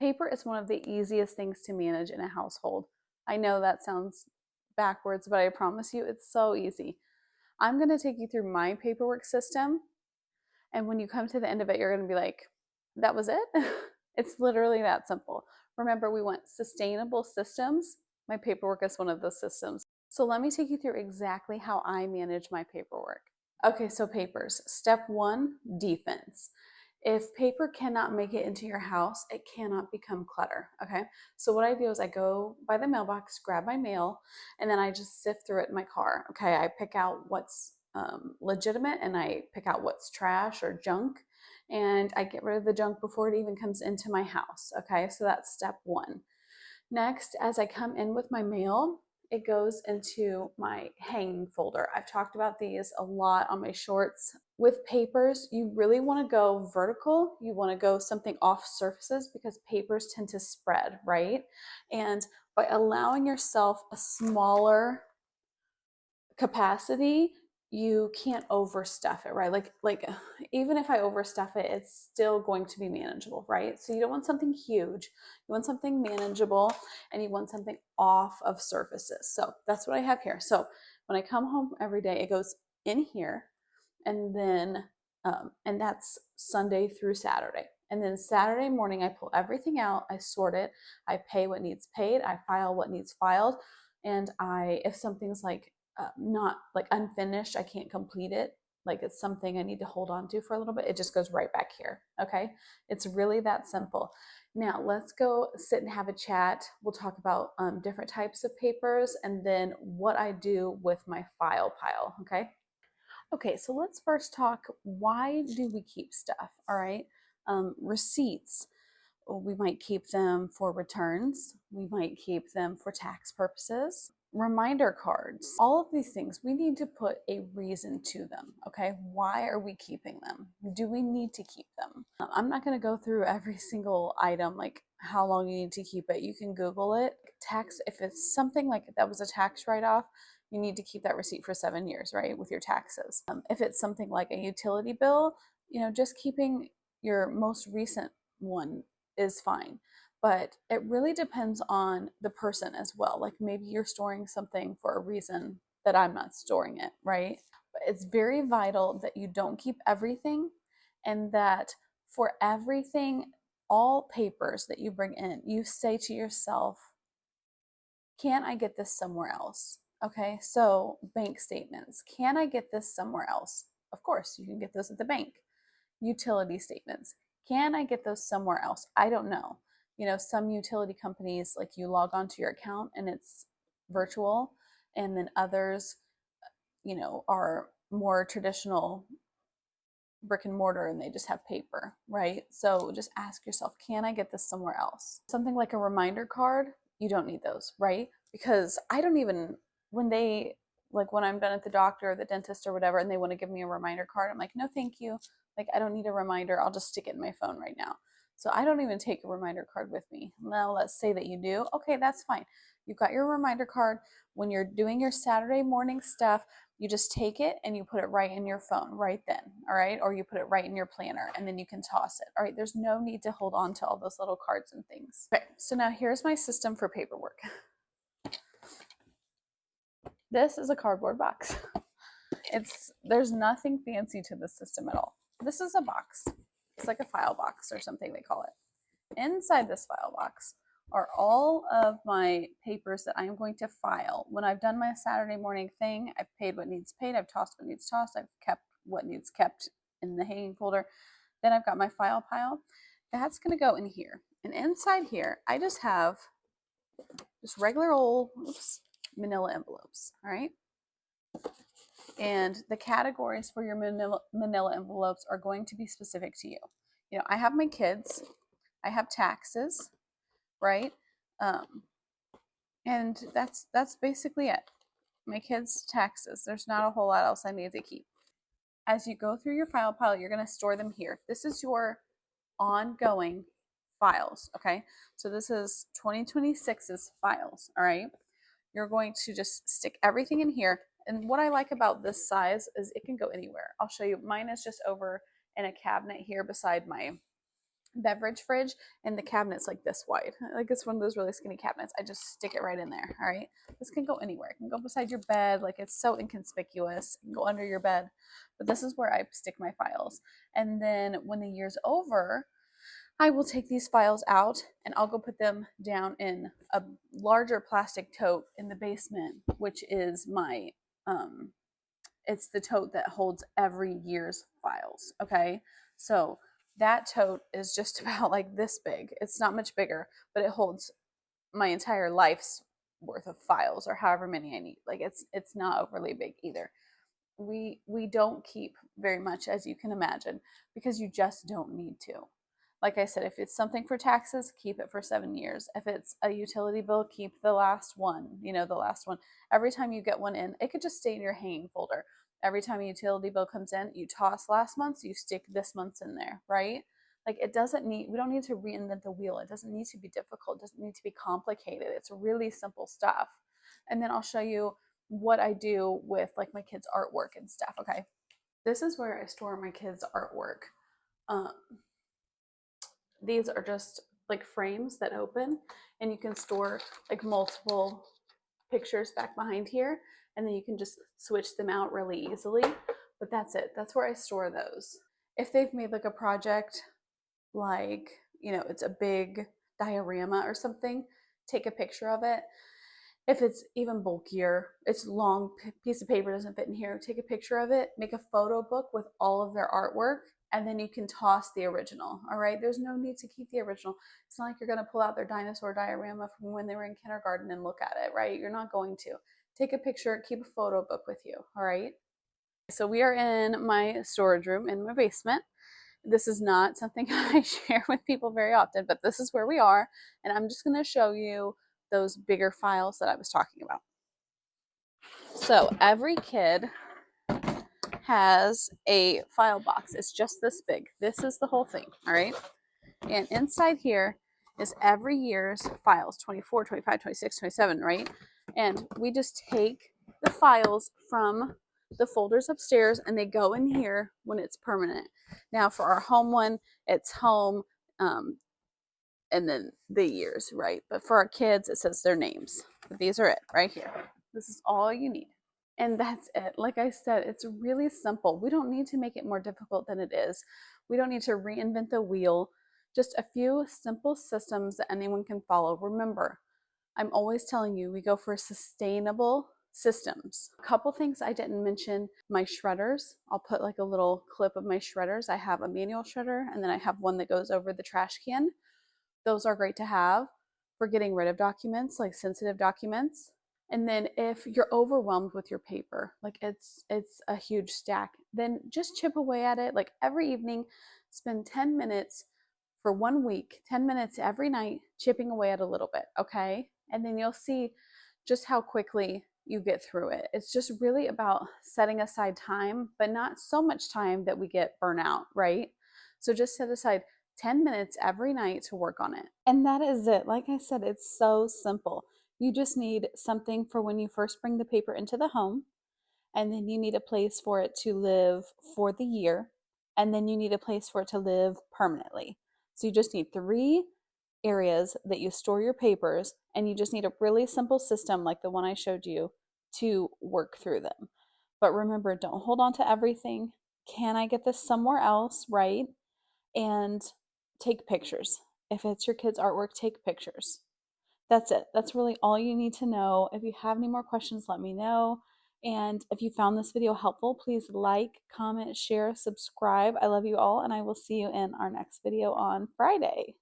Paper is one of the easiest things to manage in a household. I know that sounds backwards, but I promise you it's so easy. I'm going to take you through my paperwork system. And when you come to the end of it, you're going to be like, that was it? It's literally that simple. Remember, we want sustainable systems. My paperwork is one of those systems. So let me take you through exactly how I manage my paperwork. Okay, so papers. Step one, defense. If paper cannot make it into your house, it cannot become clutter. Okay, so what I do is I go by the mailbox, grab my mail, and then I just sift through it in my car. Okay, I pick out what's legitimate and I pick out what's trash or junk, and I get rid of the junk before it even comes into my house. Okay, so that's step one. Next, as I come in with my mail, it goes into my hanging folder. I've talked about these a lot on my shorts. With papers, you really want to go vertical. You want to go something off surfaces because papers tend to spread, right? And by allowing yourself a smaller capacity, you can't overstuff it, right? Like even if I overstuff it, it's still going to be manageable, right? So you don't want something huge. You want something manageable, and you want something off of surfaces. So that's what I have here. So when I come home every day, it goes in here, and then and that's Sunday through Saturday. And then Saturday morning, I pull everything out, I sort it, I pay what needs paid, I file what needs filed, and if something's like not like unfinished, I can't complete it, like it's something I need to hold on to for a little bit, it just goes right back here. Okay, it's really that simple. Now let's go sit and have a chat. We'll talk about different types of papers and then what I do with my file pile. Okay. Okay, so let's first talk, why do we keep stuff? All right. Receipts, we might keep them for returns. We might keep them for tax purposes. Reminder cards, all of these things, we need to put a reason to them. Okay, why are we keeping them? Do we need to keep them? I'm not going to go through every single item, like how long you need to keep it. You can Google it. Tax, if it's something like that was a tax write off, you need to keep that receipt for 7 years, right, with your taxes. If it's something like a utility bill, just keeping your most recent one is fine. But it really depends on the person as well. Like maybe you're storing something for a reason that I'm not storing it, right? But it's very vital that you don't keep everything, and that for everything, all papers that you bring in, you say to yourself, can I get this somewhere else? Okay, so bank statements, can I get this somewhere else? Of course, you can get those at the bank. Utility statements, can I get those somewhere else? I don't know. Some utility companies, like you log onto your account and it's virtual, and then others, are more traditional brick and mortar and they just have paper, right? So just ask yourself, can I get this somewhere else? Something like a reminder card, you don't need those, right? Because I don't even, when they, like when I'm done at the doctor or the dentist or whatever, and they want to give me a reminder card, I'm like, no, thank you. Like, I don't need a reminder. I'll just stick it in my phone right now. So I don't even take a reminder card with me. Now, let's say that you do. Okay, that's fine. You've got your reminder card. When you're doing your Saturday morning stuff, you just take it and you put it right in your phone right then, all right? Or you put it right in your planner and then you can toss it, all right? There's no need to hold on to all those little cards and things. Okay, so now here's my system for paperwork. This is a cardboard box. There's nothing fancy to this system at all. This is a box. It's like a file box or something they call it. Inside this file box are all of my papers that I'm going to file. When I've done my Saturday morning thing, I've paid what needs paid, I've tossed what needs tossed, I've kept what needs kept in the hanging folder. Then I've got my file pile. That's going to go in here. And inside here, I just have just regular old manila envelopes, all right? And the categories for your manila envelopes are going to be specific to you. I have my kids, I have taxes, right? And that's basically it. My kids' taxes. There's not a whole lot else I need to keep. As you go through your file pile, you're going to store them here. This is your ongoing files, okay? So this is 2026's files, all right? You're going to just stick everything in here. And what I like about this size is it can go anywhere. I'll show you. Mine is just over in a cabinet here beside my beverage fridge, and the cabinet's like this wide. Like it's one of those really skinny cabinets. I just stick it right in there. All right. This can go anywhere. It can go beside your bed. Like it's so inconspicuous. It can go under your bed. But this is where I stick my files. And then when the year's over, I will take these files out and I'll go put them down in a larger plastic tote in the basement, which is my it's the tote that holds every year's files. Okay. So that tote is just about like this big. It's not much bigger, but it holds my entire life's worth of files or however many I need. Like it's not overly big either. We don't keep very much, as you can imagine, because you just don't need to. Like I said, if it's something for taxes, keep it for 7 years. If it's a utility bill, keep the last one, the last one. Every time you get one in, it could just stay in your hanging folder. Every time a utility bill comes in, you toss last month's, you stick this month's in there, right? Like we don't need to reinvent the wheel. It doesn't need to be difficult. It doesn't need to be complicated. It's really simple stuff. And then I'll show you what I do with like my kids' artwork and stuff. Okay. This is where I store my kids' artwork. Um, these are just like frames that open, and you can store like multiple pictures back behind here, and then you can just switch them out really easily. But that's it. That's where I store those. If they've made like a project, like, it's a big diorama or something, take a picture of it. If it's even bulkier, it's long piece of paper doesn't fit in here, take a picture of it, make a photo book with all of their artwork, and then you can toss the original. All right, there's no need to keep the original. It's not like you're going to pull out their dinosaur diorama from when they were in kindergarten and look at it, right? You're not going to. Take a picture, keep a photo book with you. All right. So we are in my storage room in my basement. This is not something I share with people very often, but this is where we are, and I'm just going to show you those bigger files that I was talking about. So every kid has a file box. It's just this big. This is the whole thing, all right? And inside here is every year's files, 24, 25, 26, 27, right? And we just take the files from the folders upstairs and they go in here when it's permanent. Now for our home one, it's home, and then the years, right? But for our kids, it says their names. But these are it right here. This is all you need. And that's it. Like I said, it's really simple. We don't need to make it more difficult than it is. We don't need to reinvent the wheel. Just a few simple systems that anyone can follow. Remember, I'm always telling you, we go for sustainable systems. A couple things I didn't mention, my shredders. I'll put like a little clip of my shredders. I have a manual shredder, and then I have one that goes over the trash can. Those are great to have for getting rid of documents, like sensitive documents. And then if you're overwhelmed with your paper, like it's a huge stack, then just chip away at it. Like every evening, spend 10 minutes for 1 week, 10 minutes every night, chipping away at a little bit, okay? And then you'll see just how quickly you get through it. It's just really about setting aside time, but not so much time that we get burnout, right? So just set aside 10 minutes every night to work on it. And that is it. Like I said, it's so simple. You just need something for when you first bring the paper into the home, and then you need a place for it to live for the year, and then you need a place for it to live permanently. So you just need 3 areas that you store your papers, and you just need a really simple system like the one I showed you to work through them. But remember, don't hold on to everything. Can I get this somewhere else, right? And take pictures. If it's your kids' artwork, take pictures. That's it. That's really all you need to know. If you have any more questions, let me know. And if you found this video helpful, please like, comment, share, subscribe. I love you all, and I will see you in our next video on Friday.